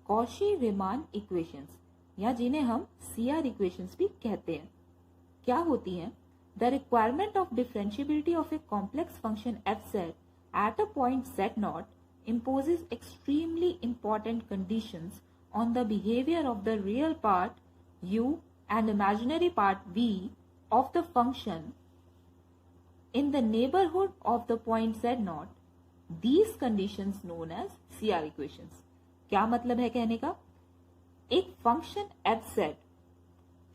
Cauchy Riemann equations, या जिन्हें हम सीआर इक्वेशंस भी कहते हैं, क्या होती हैं? The requirement of differentiability of a complex function f Z at a point Z not imposes extremely important conditions on the behavior of the real part u and imaginary part v of the function in the neighborhood of the point z naught. These conditions known as CR equations. क्या मतलब है कहने का? एक function f Z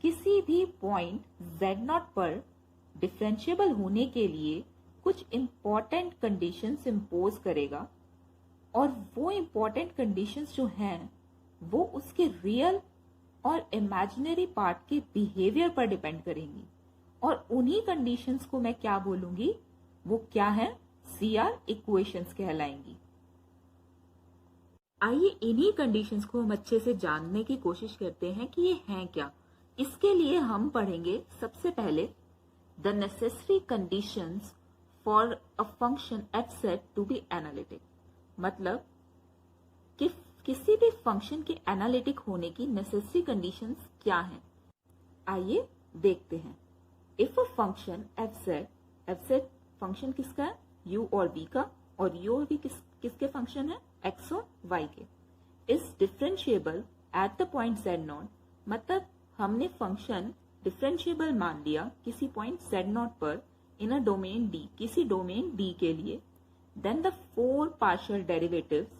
किसी भी point Z not पर differentiable होने के लिए कुछ इंपॉर्टेंट कंडीशंस इंपोज करेगा, और वो इंपॉर्टेंट कंडीशंस जो हैं वो उसके रियल और इमेजिनरी पार्ट के बिहेवियर पर डिपेंड करेंगी, और उन्हीं कंडीशंस को मैं क्या बोलूंगी, वो क्या है? सीआर इक्वेशंस कहलाएंगी। आइए इन्हीं कंडीशंस को हम अच्छे से जानने की कोशिश करते हैं कि ये हैं क्या। इसके लिए हम पढ़ेंगे सबसे पहले the necessary conditions for a function f z to be analytic, मतलब कि किसी भी फंक्शन के एनालिटिक होने की नेसेसरी कंडीशंस क्या हैं। आइए देखते हैं। If a function f Z function किसका है? u और v का, और u और v किसके फंक्शन है? x और y के। Is differentiable at the point z not, मतलब हमने फंक्शन डिफरेंशिएबल मान लिया किसी पॉइंट z नॉट पर इन अ डोमेन d, किसी डोमेन d के लिए। Then the four partial derivatives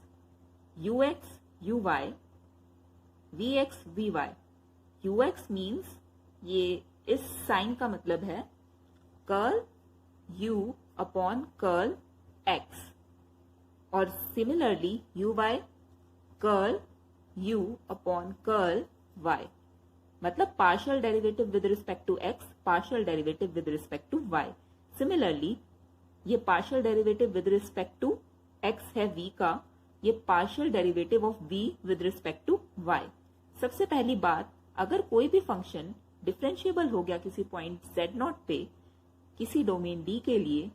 ux, uy, vx, vy. ux means ये इस साइन का मतलब है curl u upon curl x, और similarly uy curl u upon curl y, मतलब partial derivative with respect to x, partial derivative with respect to y। Similarly ये partial derivative with respect to x है v का, ये partial derivative of v with respect to y। सबसे पहली बात, अगर कोई भी फंक्शन डिफरेंशिएबल हो गया किसी पॉइंट z नॉट पे किसी डोमेन d के लिए,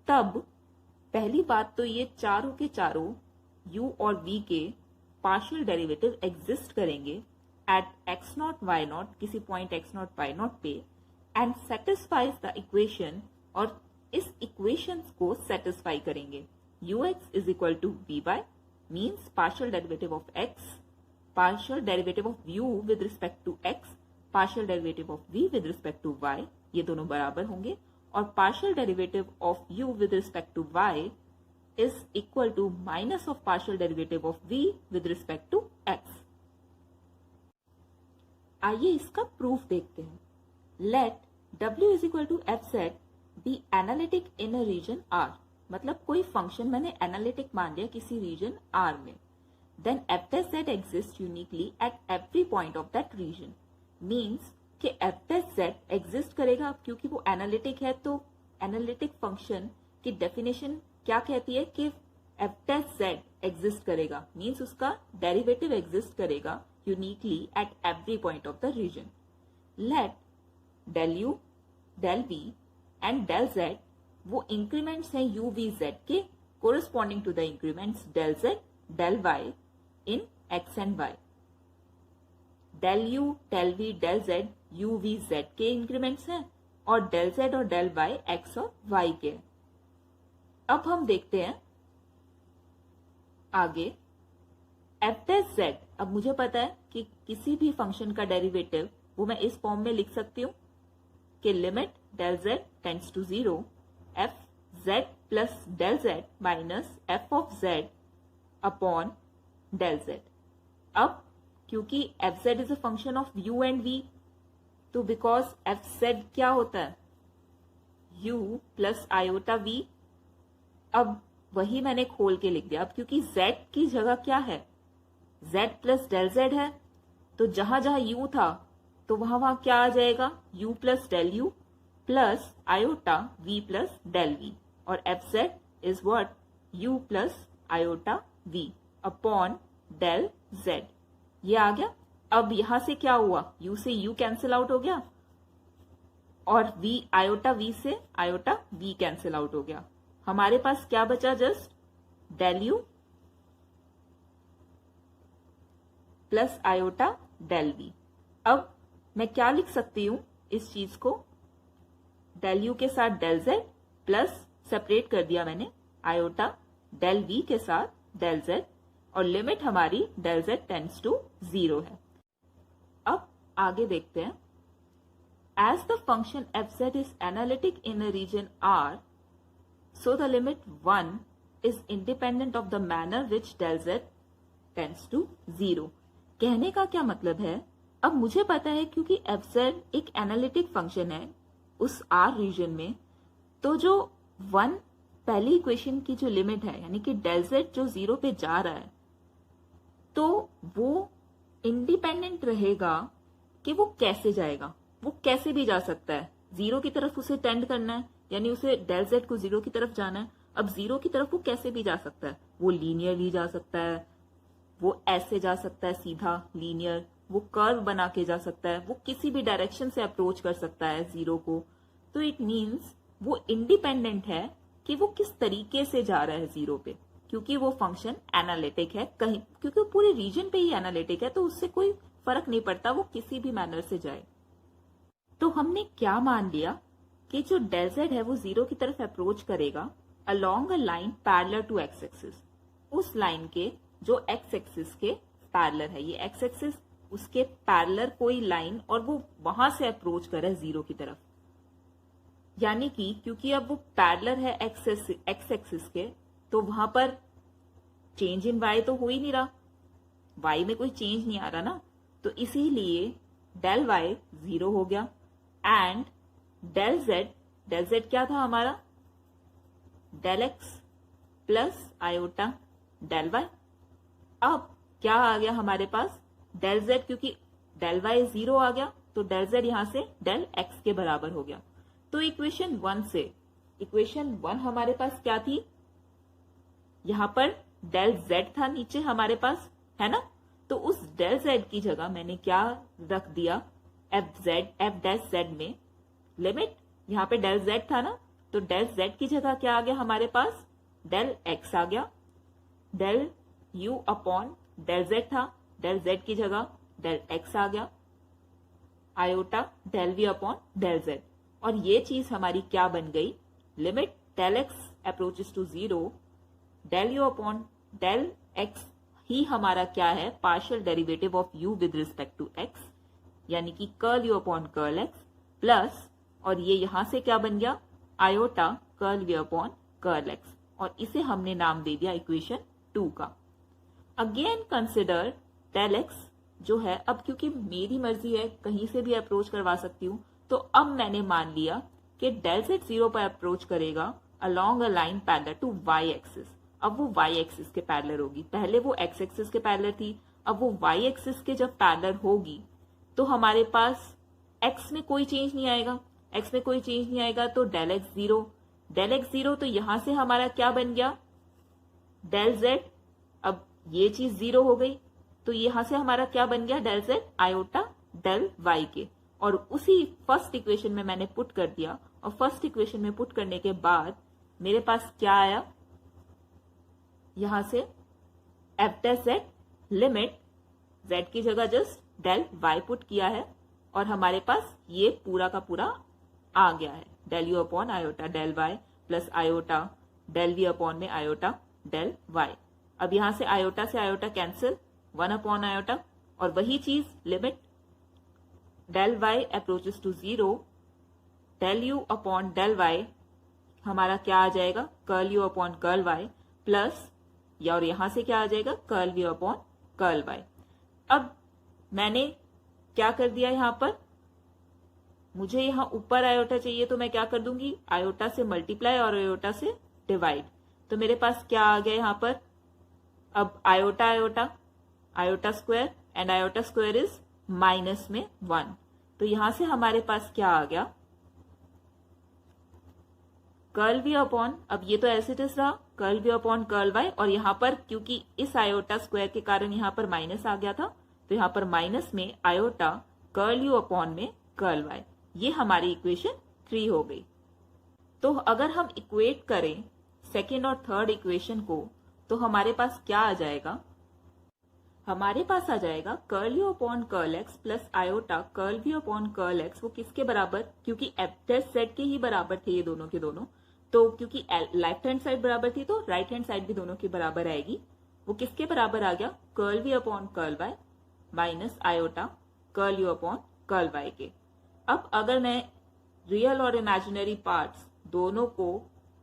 तब पहली बात तो ये चारों के चारों u और v के पार्शियल डेरिवेटिव एग्जिस्ट करेंगे at x not y not, किसी point x not y not पे, एंड सेटिस्फाइज द इक्वेशन, और इस इक्वेशंस को सेटिस्फाई करेंगे। ux is equal to v by means partial derivative of x, partial derivative of u with respect to x, partial derivative of v with respect to y, ये दोनों बराबर होंगे, और partial derivative of u with respect to y is equal to minus of partial derivative of v with respect to x। आइए इसका proof देखते हैं। Let w is equal to f z be analytic in a region R, मतलब कोई function मैंने analytic मान लिया किसी रीजन R में, then f test z exist uniquely at every point of that region, means कि एफ टेस्ट जेड एग्जिस्ट करेगा। क्योंकि वो एनालिटिक है तो एनालिटिक फंक्शन की डेफिनेशन क्या कहती है कि एफ टेस्ट जेड एग्जिस्ट करेगा, मीन्स उसका डेरिवेटिव एग्जिस्ट करेगा uniquely at every point of the region. Let del u, del v and del z वो इंक्रीमेंट्स हैं u v z के, corresponding to the increments del z, del y in x and y। Del u, del v, del z u v z के increments हैं, और del z और del y x और y के। अब हम देखते हैं आगे एफ टेस्ट z। अब मुझे पता है कि किसी भी फंक्शन का डेरिवेटिव वो मैं इस फॉर्म में लिख सकती हूँ कि limit del z tends to 0 f z plus del z minus f of z upon del z। अब क्योंकि f z is a function of u and v, तो because f z क्या होता है? u plus iota v। अब वही मैंने खोल के लिख दिया। अब क्योंकि z की जगह क्या है? z plus del z है, तो जहां जहां u था तो वहां वहां क्या आ जाएगा? u plus del u plus iota v plus del v, और f z is what? u plus iota v upon del z। ये आ गया। अब यहां से क्या हुआ? u से u कैंसिल आउट हो गया, और v आयोटा v से आयोटा v कैंसिल आउट हो गया। हमारे पास क्या बचा? Just del u plus iota del v. अब मैं क्या लिख सकती हूं इस चीज को, डेल यू के साथ डेल जेड प्लस सेपरेट कर दिया मैंने आयोटा डेल वी के साथ डेल जेड, और लिमिट हमारी डेल जेड टेंड्स टू 0 है। अब आगे देखते हैं। As the function fz is analytic in a region R, so the limit 1 is independent of the manner which del z tends to 0। कहने का क्या मतलब है, अब मुझे पता है क्योंकि fz एक एनालिटिक फंक्शन है उस R रीजन में, तो जो 1 पहली इक्वेशन की जो लिमिट है यानी कि del z जो 0 पे जा रहा है, तो वो इंडिपेंडेंट रहेगा कि वो कैसे जाएगा। वो कैसे भी जा सकता है, 0 की तरफ उसे टेंड करना है, यानी उसे डेल जेड को 0 की तरफ जाना है। अब 0 की तरफ वो कैसे भी जा सकता है, वो लीनियरली जा सकता है, वो ऐसे जा सकता है सीधा लीनियर, वो कर्व बना के जा सकता है, वो किसी भी डायरेक्शन से अप्रोच कर सकता है 0 को। तो इट मीन्स वो इंडिपेंडेंट है कि वो किस तरीके से जा रहा है 0 पे, क्योंकि वो फंक्शन एनालिटिक है कहीं, क्योंकि वो पूरे रीजन पे ही एनालिटिक है, तो उससे कोई फर्क नहीं पड़ता वो किसी भी मैनर से जाए। तो हमने क्या मान लिया कि जो डेल जेड है वो 0 की तरफ अप्रोच करेगा along a line parallel to x axis, उस लाइन के जो एक्स एक्सिस के पैरेलल है, ये एक्स एक्सिस उसके पैरेलल कोई लाइन, और वो वहां से अप्रोच कर रहा है 0 की तरफ। यानी कि क्योंकि अब वो पैरेलल है एक्स एक्सिस के, तो वहां पर चेंज इन वाई तो हो ही नहीं रहा, वाई में कोई चेंज नहीं आ रहा ना, तो इसीलिए डेल वाई 0 हो गया एंड डेल जेड क्या था हमारा, del x plus iota del y. अब क्या आ गया हमारे पास, डेल जेड, क्योंकि डेल वाई 0 आ गया तो डेल जेड यहां से डेल एक्स के बराबर हो गया। तो इक्वेशन 1 से, इक्वेशन 1 हमारे पास क्या थी, यहां पर डेल जेड था नीचे हमारे पास, है ना, तो उस डेल जेड की जगह मैंने क्या रख दिया, एफ डैश जेड में लिमिट, यहां पे डेल जेड था ना, तो डेल जेड की जगह क्या आ गया हमारे पास, डेल एक्स आ गया, del u upon del z था, डेल जेड की जगह डेल एक्स आ गया, iota del v upon del z, और ये चीज हमारी क्या बन गई, limit del x approaches to 0, del u upon del x ही हमारा क्या है, partial derivative of u with respect to x, यानी कि curl u upon curl x plus, और ये यहां से क्या बन गया, iota curl v upon curl x, और इसे हमने नाम दे दिया इक्वेशन 2 का। अगेन कंसिडर डेल एक्स जो है, अब क्योंकि मेरी मर्जी है कहीं से भी अप्रोच करवा सकती हूं, तो अब मैंने मान लिया कि डेल जेड 0 पर अप्रोच करेगा along a line parallel to y axis. अब वो वाई एक्सिस के पैरेलल होगी, पहले वो एक्स एक्सिस के पैरेलल थी, अब वो वाई एक्सिस के जब पैरेलल होगी तो हमारे पास एक्स में कोई चेंज नहीं आएगा, एक्स में कोई चेंज नहीं आएगा तो डेल एक्स 0, डेल एक्स 0, तो यहां से हमारा क्या बन गया, डेल जेड, अब ये चीज 0 हो गई, तो यहां से हमारा क्या बन गया, del z iota del y के, और उसी फर्स्ट इक्वेशन में मैंने पुट कर दिया, और फर्स्ट इक्वेशन में पुट करने के बाद मेरे पास क्या आया, यहां से F dash Z limit Z की जगह जस्ट डेल वाई पुट किया है, और हमारे पास ये पूरा का पूरा आ गया है, del u upon iota del y plus iota del v upon में आयोटा डेल वाई। अब यहां से आयोटा कैंसिल, 1 अपॉन आयोटा, और वही चीज limit del y approaches to 0, del u upon del y हमारा क्या आ जाएगा, curl u upon curl y plus, या और यहां से क्या आ जाएगा, curl v upon curl y. अब मैंने क्या कर दिया, यहां पर मुझे यहां ऊपर आयोटा चाहिए तो मैं क्या कर दूंगी, आयोटा से मल्टीप्लाई और आयोटा से डिवाइड, तो मेरे पास क्या आ गया यहां पर, अब iota square and iota square is minus में 1, तो यहां से हमारे पास क्या आ गया, कर्ल वी अपॉन, अब ये तो ऐसे इट रहा, curl v upon curl y, और यहां पर क्योंकि इस आयोटा स्क्वायर के कारण यहां पर माइनस आ गया था, तो यहां पर माइनस में आयोटा कर्ल यू अपॉन में कर्ल वाई, ये हमारी इक्वेशन 3 हो गई। तो अगर हम इक्वेट करें सेकेंड और थर्ड इक्वेशन को, तो हमारे पास क्या आ जाएगा, हमारे पास आ जाएगा curl u upon curl x plus iota curl v upon curl x, वो किसके बराबर, क्योंकि एफ टेस्ट सेट के ही बराबर थे ये दोनों के दोनों, तो क्योंकि लेफ्ट हैंड साइड बराबर थी तो राइट हैंड साइड भी दोनों के बराबर आएगी। वो किसके बराबर आ गया, curl v upon curl y minus iota curl u upon curl y के। अब अगर मैं रियल और इमेजिनरी पार्ट्स दोनों को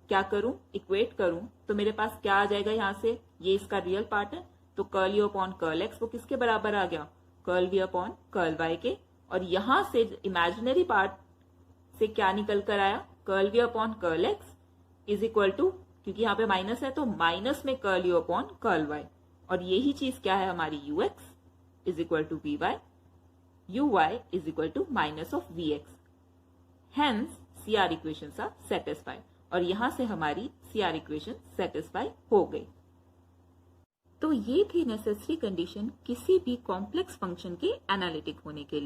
क्या करूं, इक्वेट करूं, तो मेरे पास क्या आ जाएगा, यहां से ये इसका रियल पार्ट है तो curl u upon curl x वो किसके बराबर आ गया, curl v upon curl y के। और यहां से इमेजिनरी पार्ट से क्या निकल कर आया, curl v upon curl x is equal to, क्योंकि यहाँ पे माइनस है तो माइनस में curl u upon curl y, और यही चीज क्या है हमारी u x is equal to v y, u y is equal to minus of v x. Hence C R equation are satisfied, और यहां से हमारी सी आर इक्वेशन सेटिस्फाई हो गई। तो ये थी नेसेसरी कंडीशन किसी भी कॉम्प्लेक्स फंक्शन के एनालिटिक होने के लिए।